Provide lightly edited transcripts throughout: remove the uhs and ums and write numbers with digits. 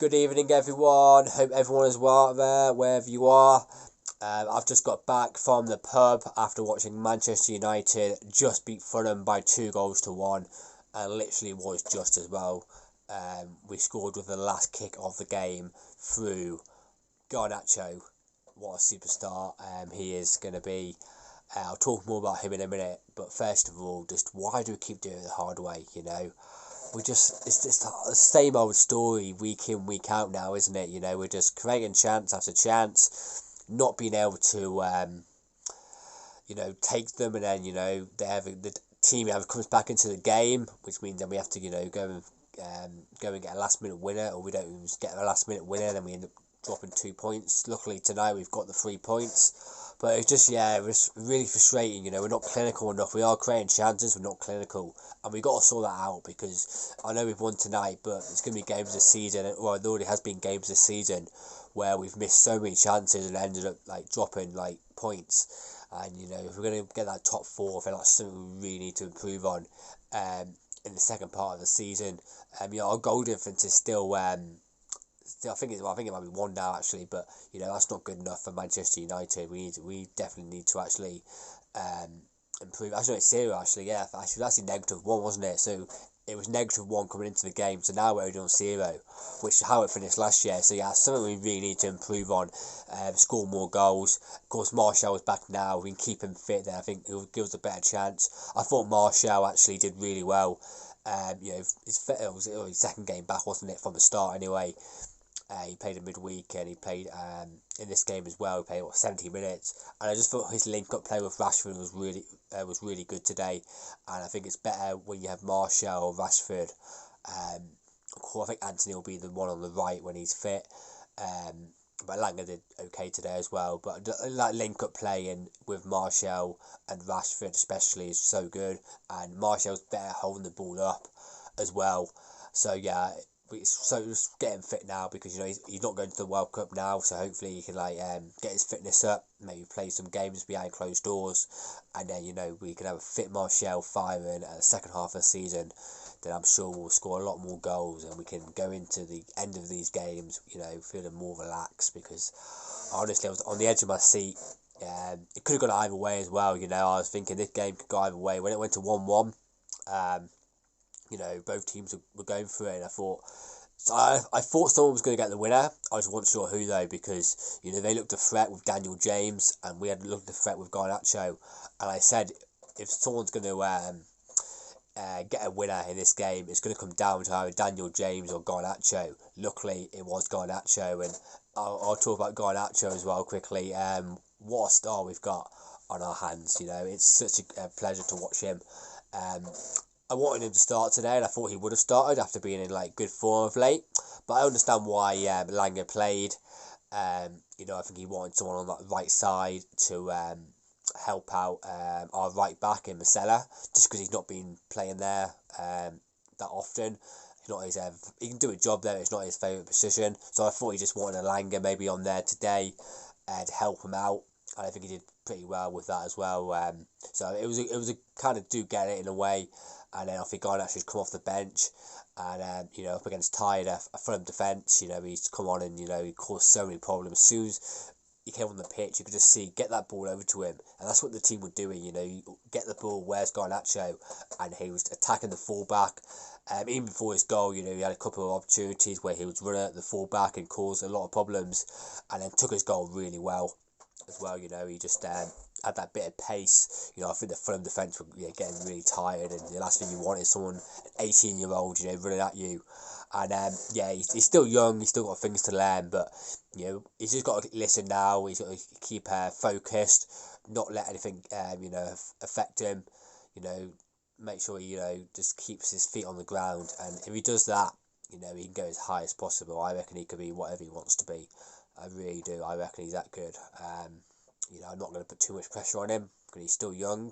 Good evening, everyone. Hope everyone is well out there, wherever you are. I've just got back from the pub after watching Manchester United just beat Fulham by 2 goals to 1, and literally was just as well. We scored with the last kick of the game through Garnacho. What a superstar he is going to be. I'll talk more about him in a minute, but first of all, just why do we keep doing it the hard way, it's just the same old story week in, week out now, isn't it? We're just creating chance after chance, not being able to, take them, and then, the team either comes back into the game, which means then we have to, go and get a last minute winner, or we don't even get a last minute winner, then we end up dropping 2 points. Luckily tonight we've got the 3 points. But it's just, it was really frustrating, we're not clinical enough. We are creating chances, we're not clinical. And we got to sort that out, because I know we've won tonight, but it's going to be games this season, well, it already has been games this season, where we've missed so many chances and ended up, dropping, points. And, if we're going to get that top four, I feel like that's something we really need to improve on in the second part of the season. Our goal difference is still... I think it might be 1 now actually, but that's not good enough for Manchester United. We definitely need to actually improve. Actually, it's 0 actually. Yeah, actually that's a -1, wasn't it? So it was -1 coming into the game. So now we're only on 0, which is how it finished last year. So yeah, something we really need to improve on. Score more goals. Of course, Martial is back now. We can keep him fit there. I think he'll give us a better chance. I thought Martial actually did really well. It was his second game back, wasn't it, from the start anyway. He played in midweek, and he played in this game as well. He played 70 minutes, and I just thought his link-up play with Rashford was really good today. And I think it's better when you have Martial or Rashford. Of course, I think Anthony will be the one on the right when he's fit. But Langer did okay today as well. But that link-up playing with Martial and Rashford especially is so good, and Martial's better holding the ball up as well. So yeah. So just getting fit now, because he's not going to the World Cup now, so hopefully he can get his fitness up, maybe play some games behind closed doors, and then we can have a fit Martial firing at the second half of the season. Then I'm sure we'll score a lot more goals, and we can go into the end of these games feeling more relaxed, because honestly I was on the edge of my seat. It could have gone either way as well. I was thinking this game could go either way. When it went to 1-1, both teams were going for it, and I thought someone was going to get the winner. I just wasn't sure who though, because they looked a threat with Daniel James, and we had looked a threat with Garnacho. And I said, if someone's going to get a winner in this game, it's going to come down to either Daniel James or Garnacho. Luckily, it was Garnacho, and I'll talk about Garnacho as well quickly. What a star we've got on our hands. It's such a pleasure to watch him. I wanted him to start today, and I thought he would have started after being in good form of late. But I understand why Langer played. I think he wanted someone on that right side to help out our right back in Marcella, just because he's not been playing there that often. It's not his. He can do a job there. It's not his favourite position. So I thought he just wanted a Langer maybe on there today to help him out. And I think he did pretty well with that as well. So it was a kind of do get it in a way. And then I think Garnacho's come off the bench, and up against tired a Fulham defence, he's come on, and he caused so many problems. As soon as he came on the pitch, you could just see get that ball over to him, and that's what the team were doing. You get the ball, where's Garnacho, and he was attacking the fullback. Even before his goal, he had a couple of opportunities where he was running at the fullback and caused a lot of problems, and then took his goal really well as well. He just had that bit of pace. I think the Fulham defence were getting really tired, and the last thing you want is someone, an 18-year-old, running at you. And he's still young, he's still got things to learn, but he's just got to listen now. He's got to keep focused, not let anything affect him. Make sure he just keeps his feet on the ground, and if he does that, he can go as high as possible. I reckon he could be whatever he wants to be. I really do. I reckon he's that good. I'm not going to put too much pressure on him because he's still young,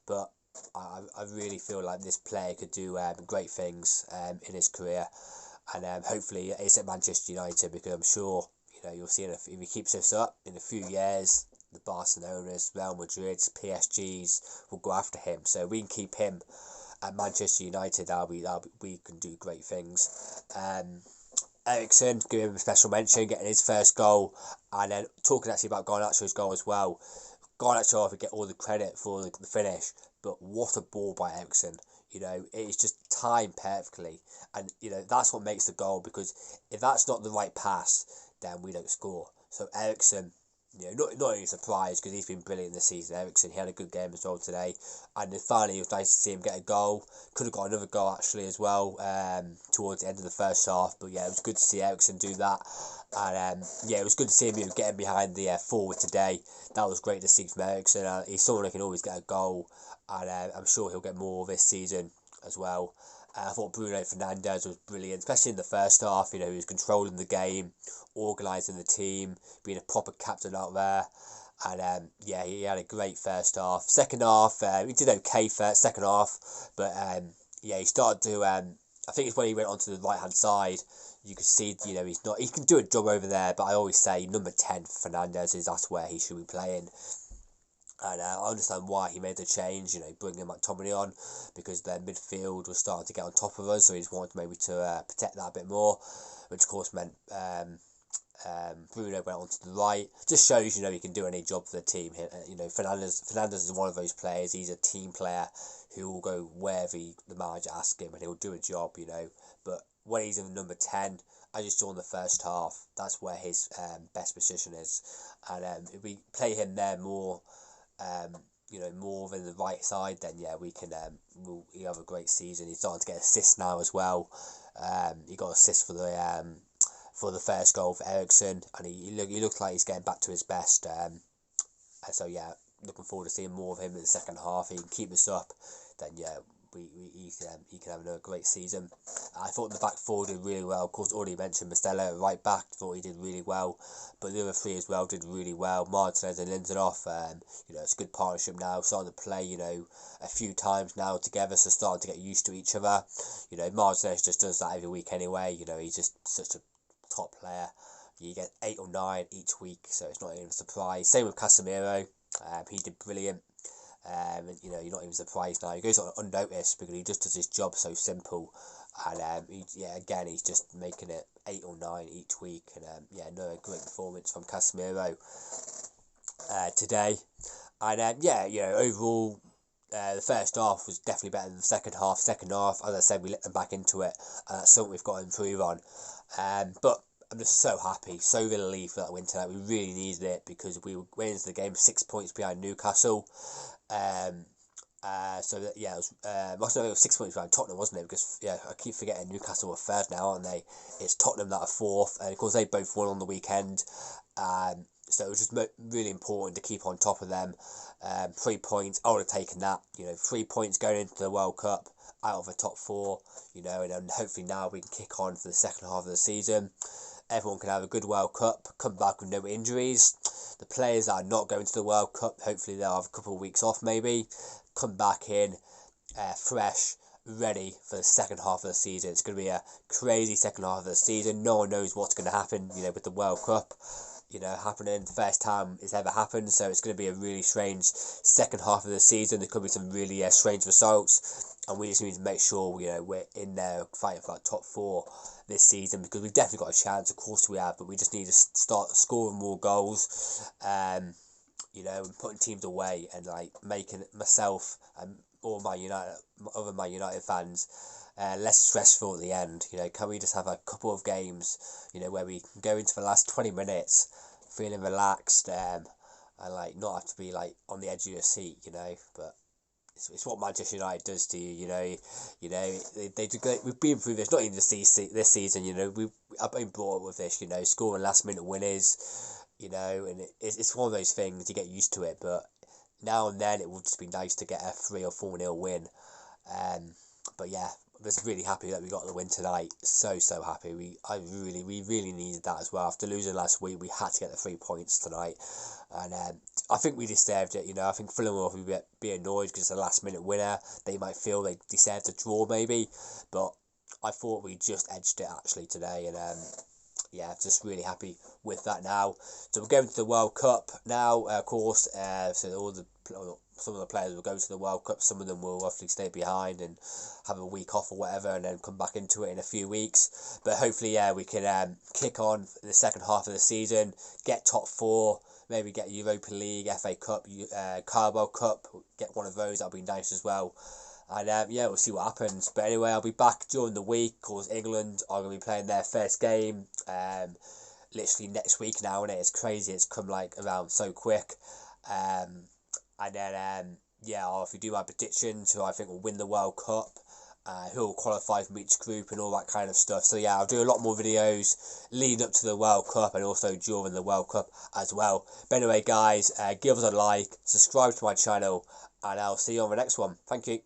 but I really feel like this player could do great things in his career, and hopefully it's at Manchester United, because I'm sure you'll see if he keeps this up in a few years, the Barcelonas, Real Madrid's, PSG's will go after him. So we can keep him at Manchester United. We can do great things. Ericsson, give him a special mention, getting his first goal, and then talking actually about Garnacho's goal as well. Garnacho, I would get all the credit for the finish, but what a ball by Ericsson. It is just timed perfectly, and that's what makes the goal, because if that's not the right pass, then we don't score. So Ericsson, not only surprised because he's been brilliant this season. Ericsson, he had a good game as well today, and then finally it was nice to see him get a goal. Could have got another goal actually as well towards the end of the first half, but yeah, it was good to see Ericsson do that, and it was good to see him getting behind the forward today. That was great to see from Ericsson. He's someone who can always get a goal, and I'm sure he'll get more this season as well. I thought Bruno Fernandes was brilliant, especially in the first half. He was controlling the game, organising the team, being a proper captain out there. And he had a great first half. Second half, he did okay first, second half, but he started to. I think it's when he went onto the right hand side. You could see, he's not. He can do a job over there, but I always say number 10 for Fernandes that's where he should be playing. And I understand why he made the change, bringing McTominay on, because their midfield was starting to get on top of us, so he just wanted maybe to protect that a bit more, which of course meant Bruno went on to the right. Just shows, he can do any job for the team. Fernandes is one of those players. He's a team player who will go wherever the manager asks him, and he'll do a job, But when he's in number 10, as you saw in the first half, that's where his best position is. And if we play him there more, more than the right side, then we can. He'll have a great season. He's starting to get assists now as well. He got assists for the first goal for Ericsson, and he looks like he's getting back to his best. And so looking forward to seeing more of him in the second half. If he can keep this up, then he can have another great season. I thought the back four did really well. Of course, already mentioned Mostella right back. Thought he did really well, but the other three as well did really well. Martinez and Lindelof, it's a good partnership now. Starting to play, a few times now together, so starting to get used to each other. Martinez just does that every week anyway. He's just such a top player. You get 8 or 9 each week, so it's not even a surprise. Same with Casemiro. He did brilliant. You're not even surprised now. He goes on unnoticed because he just does his job so simple, and he's just making it 8 or 9 each week, and another great performance from Casemiro today, and overall. The first half was definitely better than the second half. Second half, as I said, we let them back into it, and that's something we've got to improve on. But I'm just so happy, so relieved for that win tonight. We really needed it because we went into the game 6 points behind Newcastle. It was 6 points behind Tottenham, wasn't it? Because I keep forgetting Newcastle are third now, aren't they? It's Tottenham that are fourth, and of course they both won on the weekend. So it was just really important to keep on top of them. 3 points, I would have taken that. 3 points going into the World Cup out of the top 4. And then hopefully now we can kick on for the second half of the season. Everyone can have a good World Cup, come back with no injuries. The players that are not going to the World Cup, hopefully they'll have a couple of weeks off maybe, come back in fresh, ready for the second half of the season. It's going to be a crazy second half of the season. No one knows what's going to happen, with the World Cup, happening the first time it's ever happened. So it's going to be a really strange second half of the season. There could be some really strange results, and we just need to make sure we're in there fighting for that top 4 this season, because we've definitely got a chance. Of course we have, but we just need to start scoring more goals, and putting teams away, and making myself and all other Man United fans less stressful at the end. Can we just have a couple of games where we can go into the last 20 minutes feeling relaxed, and not have to be on the edge of your seat, but it's what Manchester United does to you. They do great. We've been through this, not even this season. I've been brought up with this. Scoring last minute winners. And it's one of those things, you get used to it. But now and then it would just be nice to get a 3 or 4-0 win. But yeah, I'm just really happy that we got the win tonight. So happy. We really needed that as well. After losing last week, we had to get the 3 points tonight, and I think we deserved it. I think Fulham will be annoyed because it's a last minute winner. They might feel they deserved a draw maybe, but I thought we just edged it actually today, and yeah, just really happy with that now. So we're going to the World Cup now, of course. So some of the players will go to the World Cup. Some of them will roughly stay behind and have a week off or whatever, and then come back into it in a few weeks. But hopefully, yeah, we can kick on in the second half of the season, get top four, maybe get Europa League, FA Cup, Carabao Cup, get one of those. That'll be nice as well. And yeah, we'll see what happens. But anyway, I'll be back during the week because England are going to be playing their first game literally next week now, and it's crazy. It's come like around so quick. And then yeah, I'll if you do my predictions, who I think will win the World Cup, who will qualify from each group and all that kind of stuff. So yeah, I'll do a lot more videos leading up to the World Cup and also during the World Cup as well. But anyway, guys, give us a like, subscribe to my channel, and I'll see you on the next one. Thank you.